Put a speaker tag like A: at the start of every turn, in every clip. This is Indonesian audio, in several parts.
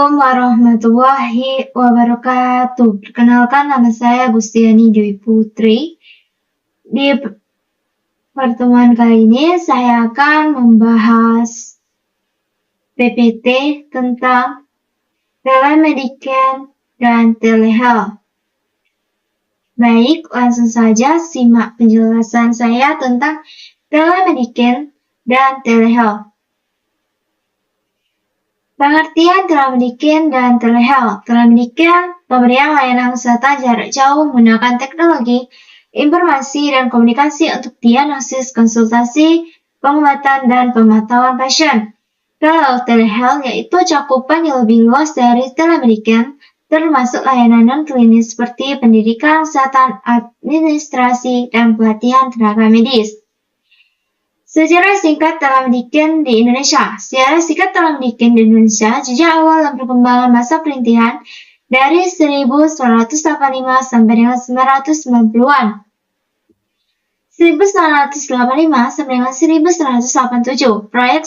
A: Assalamualaikum warahmatullahi wabarakatuh. Perkenalkan, nama saya Gustiani Dwi Putri. Di pertemuan kali ini saya akan membahas PPT tentang telemedicine dan telehealth. Baik, langsung saja simak penjelasan saya tentang telemedicine dan telehealth. Pengertian telemedicine dan telehealth. Telemedicine, pemberian layanan kesehatan jarak jauh menggunakan teknologi, informasi, dan komunikasi untuk diagnosis, konsultasi, pengobatan, dan pemantauan pasien. Kalau telehealth yaitu cakupan yang lebih luas dari telemedicine, termasuk layanan non-klinis seperti pendidikan, kesehatan, administrasi, dan pelatihan tenaga medis. Sejarah singkat telemedicine di Indonesia. Sejarah singkat telemedicine di Indonesia sejak awal dan perkembangan masa perintihan dari 1985 sampai dengan 1990-an. 1985 sampai dengan 1987, proyek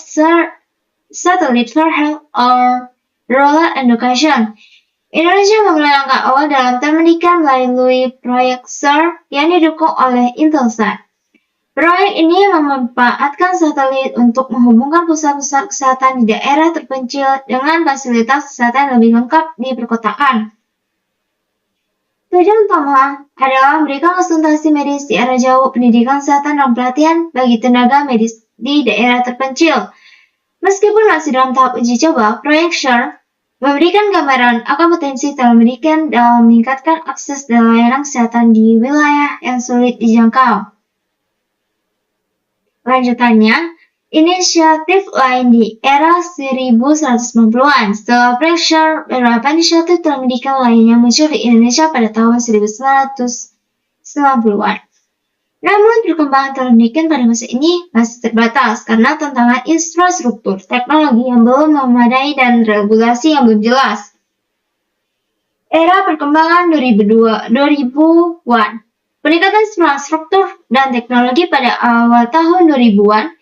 A: Satellite for Health or Rural Education. Indonesia memulai langkah awal dalam telemedicine melalui proyek SER yang didukung oleh Intelsat. Proyek ini memanfaatkan satelit untuk menghubungkan pusat-pusat kesehatan di daerah terpencil dengan fasilitas kesehatan lebih lengkap di perkotaan. Tujuan utama adalah memberikan konsultasi medis di area jauh, pendidikan kesehatan, dan pelatihan bagi tenaga medis di daerah terpencil. Meskipun masih dalam tahap uji coba, proyek SHARE memberikan gambaran akan potensi telemedicine dalam meningkatkan akses dan layanan kesehatan di wilayah yang sulit dijangkau. Lanjutannya, inisiatif lain di era 1990-an. Setelah proyek SHARE, beberapa inisiatif telemedicine lainnya muncul di Indonesia pada tahun 1990-an. Namun, perkembangan telemedicine pada masa ini masih terbatas karena tantangan infrastruktur, teknologi yang belum memadai, dan regulasi yang belum jelas. Era perkembangan 2000-an. Peningkatan infrastruktur dan teknologi pada awal tahun 2000-an,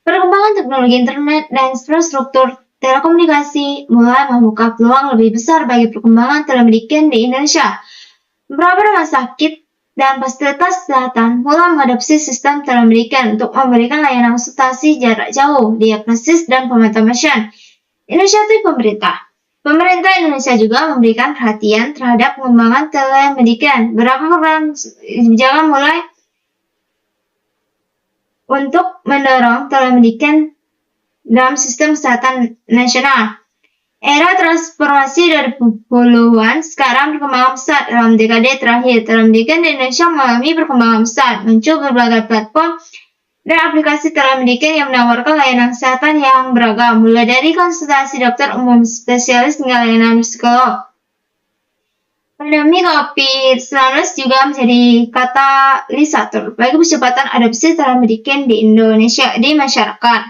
A: perkembangan teknologi internet dan infrastruktur telekomunikasi mulai membuka peluang lebih besar bagi perkembangan telemedicine di Indonesia. Beberapa rumah sakit dan fasilitas kesehatan mulai mengadopsi sistem telemedicine untuk memberikan layanan konsultasi jarak jauh, diagnosis, dan pemantauan pasien. Inisiatif pemerintah. Pemerintah Indonesia juga memberikan perhatian terhadap pengembangan telemedicine. Beberapa program kebijakan mulai untuk mendorong telemedicine dalam sistem kesehatan nasional. Era transformasi 2010-an sekarang perkembangan besar dalam dekade terakhir. Telemedicine di Indonesia mengalami perkembangan besar. Muncul berbagai platform dan aplikasi telemedicine yang menawarkan layanan kesehatan yang beragam, mulai dari konsultasi dokter umum spesialis hingga layanan psikolog. Pandemi COVID-19 juga menjadi katalisator bagi percepatan adopsi telemedicine di Indonesia di masyarakat.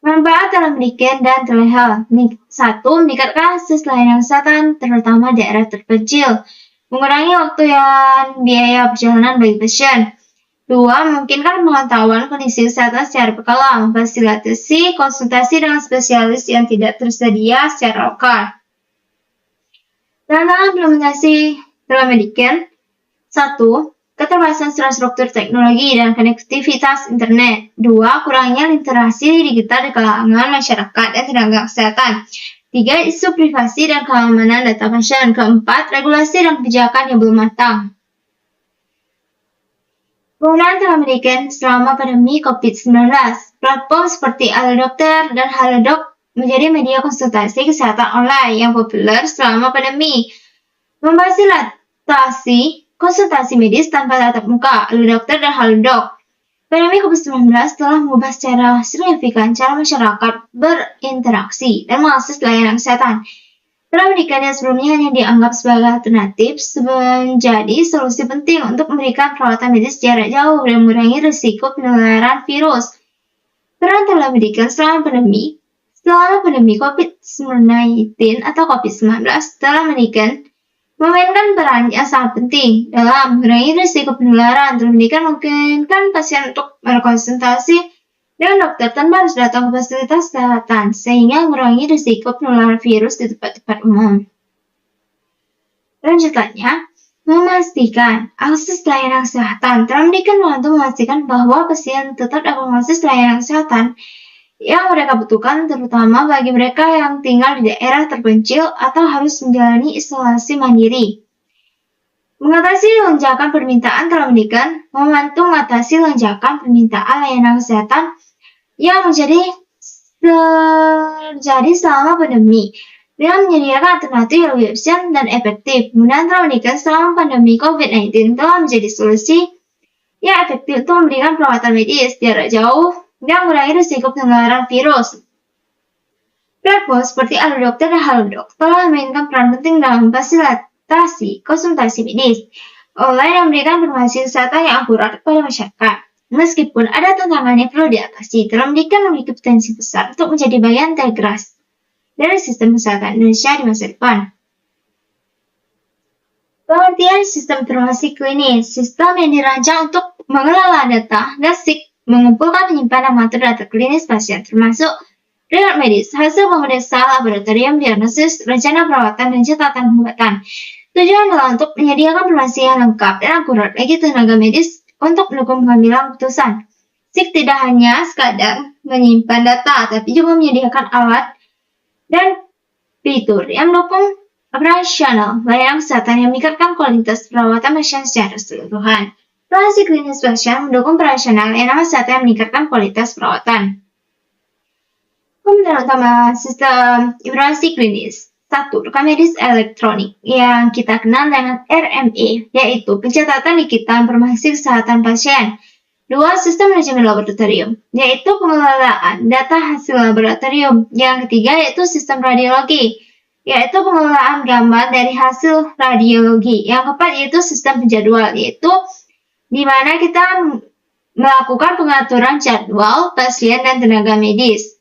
A: Manfaat telemedicine dan telehealth. 1. Meningkatkan akses layanan kesehatan, terutama daerah terpencil. Mengurangi waktu dan biaya perjalanan bagi pasien. 2. Memungkinkan pemantauan kondisi kesehatan secara berkala, memfasilitasi konsultasi dengan spesialis yang tidak tersedia secara lokal. Tantangan implementasi telemedicine. 1. Keterbatasan infrastruktur teknologi dan konektivitas internet. 2. Kurangnya literasi digital di kalangan masyarakat dan tenaga kesehatan. 3. Isu privasi dan keamanan data pasien. 4. Regulasi dan kebijakan yang belum matang. Penggunaan telemedicine selama pandemi COVID-19. Platform seperti AloDokter dan Halodoc menjadi media konsultasi kesehatan online yang populer selama pandemi. Memfasilitasi konsultasi medis tanpa tatap muka. AloDokter dan Halodoc. Pandemi COVID-19 telah mengubah secara signifikan cara masyarakat berinteraksi dan mengakses layanan kesehatan. Telemedicine yang sebelumnya hanya dianggap sebagai alternatif menjadi solusi penting untuk memberikan perawatan medis jarak jauh dan mengurangi risiko penularan virus. Peran telemedicine selama pandemi. Selama pandemi COVID-19 atau COVID-19, telemedicine memainkan peran yang sangat penting dalam mengurangi risiko penularan. Telemedicine memungkinkan pasien untuk berkonsultasi Dan dokter tanpa harus datang ke fasilitas kesehatan, sehingga mengurangi risiko penularan virus di tempat-tempat umum. Lanjutannya, memastikan akses layanan kesehatan. Telah membantu memastikan bahwa pasien tetap dapat mengakses layanan kesehatan yang mereka butuhkan, terutama bagi mereka yang tinggal di daerah terpencil atau harus menjalani isolasi mandiri. Mengatasi lonjakan permintaan telah membantu mengatasi lonjakan permintaan layanan kesehatan yang terjadi selama pandemi dengan menyediakan alternatif yang lebih efisien dan efektif. Kemudian telah selama pandemi COVID-19 telah menjadi solusi yang efektif untuk memberikan perawatan medis jarak jauh dan mengurangi risiko penularan virus. Platform seperti Alodokter dan Halodoc telah memainkan peran penting dalam fasilitasi konsultasi medis online yang memberikan informasi kesehatan yang akurat kepada masyarakat. Meskipun ada tantangan yang perlu diatasi, memiliki potensi besar untuk menjadi bagian integrasi dari sistem kesehatan Indonesia di masa depan. Pengertian sistem informasi klinis, sistem yang dirancang untuk mengelola data, mengumpulkan, menyimpan, dan mengatur data klinis pasien, termasuk rekod medis, hasil pemeriksaan laboratorium, diagnosis, rencana perawatan, dan catatan pengobatan. Tujuan adalah untuk menyediakan informasi yang lengkap dan akurat bagi tenaga medis untuk mendukung pengambilan keputusan. SIG tidak hanya sekadar menyimpan data, tapi juga menyediakan alat dan fitur yang mendukung operasional layanan kesehatan yang meningkatkan kualitas perawatan pasien secara keseluruhan. Informasi klinis pasien mendukung operasional layanan kesehatan yang meningkatkan kualitas perawatan. Komponen utama sistem informasi klinis. 1. Rekam medis elektronik yang kita kenal dengan RME, yaitu pencatatan digital informasi kesehatan pasien. 2. Sistem manajemen laboratorium, yaitu pengelolaan data hasil laboratorium. Yang ketiga yaitu sistem radiologi, yaitu pengelolaan gambar dari hasil radiologi. Yang keempat yaitu sistem penjadwal, yaitu di mana kita melakukan pengaturan jadwal pasien dan tenaga medis.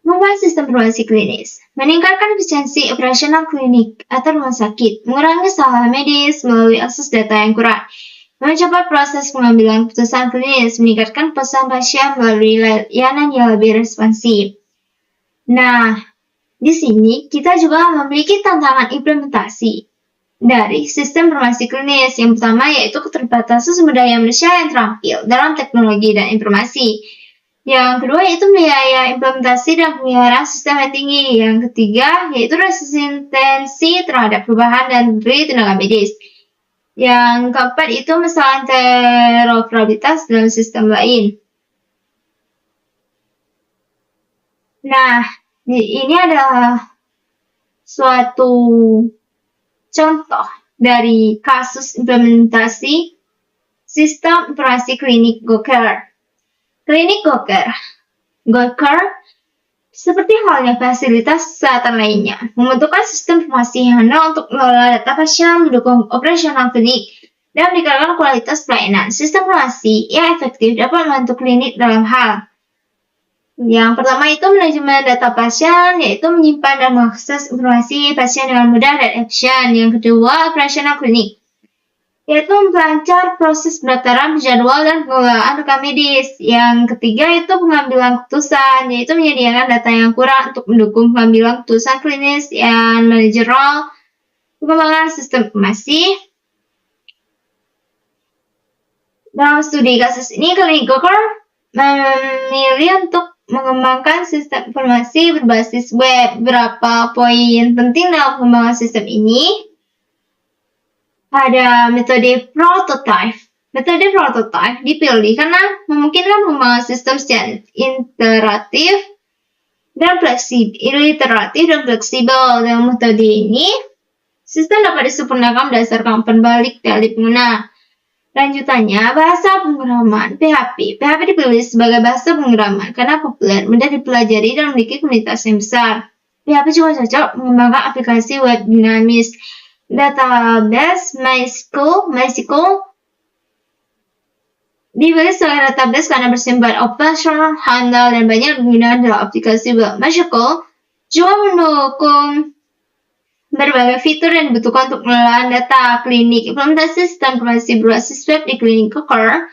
A: Membuat sistem informasi klinis, meningkatkan efisiensi operasional klinik atau rumah sakit, mengurangi kesalahan medis melalui akses data yang kurang, mempercepat proses pengambilan keputusan klinis, meningkatkan kepuasan pasien melalui layanan yang lebih responsif. Nah, di sini kita juga memiliki tantangan implementasi dari sistem informasi klinis. Yang pertama yaitu keterbatasan sumber daya manusia yang terampil dalam teknologi dan informasi. Yang kedua yaitu biaya implementasi dan pemeliharaan sistem yang tinggi. Yang ketiga yaitu resistensi terhadap perubahan dari tenaga medis. Yang keempat itu masalah interoperabilitas dalam sistem lain. Nah, ini adalah suatu contoh dari kasus implementasi sistem informasi klinik GoCare. Klinik GoCare seperti halnya fasilitas kesehatan lainnya, membentukkan sistem informasi yang handal untuk mengelola data pasien, mendukung operasional klinik, dan meningkatkan kualitas pelayanan. Sistem informasi yang efektif dapat membantu klinik dalam hal yang pertama itu manajemen data pasien, yaitu menyimpan dan mengakses informasi pasien dengan mudah dan efisien. Yang kedua, operasional klinik, yaitu memperlancar proses pendaftaran, jadwal, dan pengelolaan rekam medis. Yang ketiga itu pengambilan keputusan, yaitu menyediakan data yang kurang untuk mendukung pengambilan keputusan klinis yang manajerial. Pengembangan sistem informasi. Dalam studi kasus ini, klinik GoCare memilih untuk mengembangkan sistem informasi berbasis web. Berapa poin penting dalam pengembangan sistem ini? Ada metode prototype. Metode prototype dipilih karena memungkinkan pengembangan sistem secara iteratif dan fleksibel. Dengan metode ini, sistem dapat disempurnakan berdasarkan umpan balik dari pengguna. Lanjutannya, bahasa pemrograman PHP. PHP dipilih sebagai bahasa pemrograman karena populer, mudah dipelajari, dan memiliki komunitas yang besar. PHP juga cocok mengembangkan aplikasi web dinamis. Database MySQL dipilih sebagai database karena bersifat operasional, handal, dan banyak digunakan dalam aplikasi web. MySQL juga mendukung berbagai fitur yang dibutuhkan untuk pengelolaan data klinik. Implementasi sistem informasi berbasis web di klinik GoCare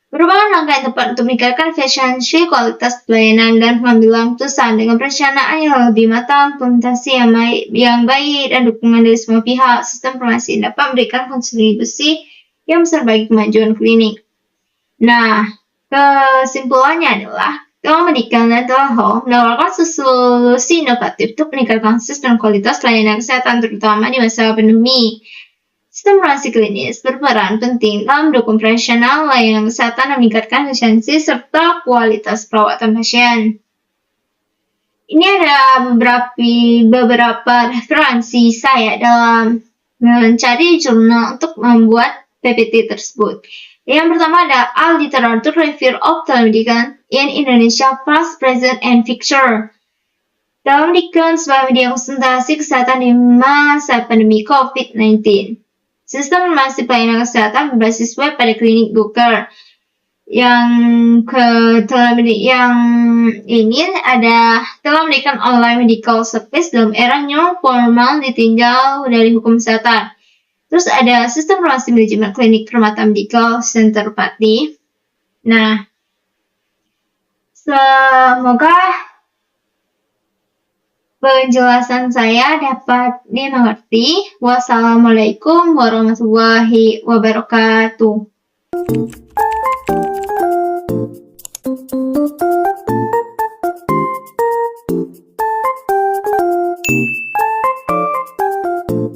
A: Merupakan langkah yang tepat untuk meningkatkan efisiensi kualitas pelayanan dan pengambilan keputusan dengan perencanaan yang lebih matang, implementasi yang baik, dan dukungan dari semua pihak. Sistem informasi dapat memberikan kontribusi yang besar bagi kemajuan klinik. Nah, kesimpulannya adalah telemedical dan telehealth menawarkan solusi inovatif untuk meningkatkan sistem kualitas layanan kesehatan terutama di masa pandemi. Sistem informasi klinis berperan penting dalam mendukung operasional layanan kesehatan dan meningkatkan efisiensi serta kualitas perawatan pasien. Ini ada beberapa referensi saya dalam mencari jurnal untuk membuat PPT tersebut. Yang pertama ada Literature Review of Telemedicine in Indonesia Past, Present, and Future. Telemedicine sebagai media konsultasi kesehatan di masa pandemi COVID-19. Sistem informasi pelayanan kesehatan berbasis web pada klinik Google. Yang ini ada Telemedicine Online Medical Service dalam era new formal ditinjau dari hukum kesehatan. Terus ada sistem informasi manajemen klinik Permata Medical Center Pati. Nah, semoga penjelasan saya dapat dimengerti. Wassalamualaikum warahmatullahi wabarakatuh.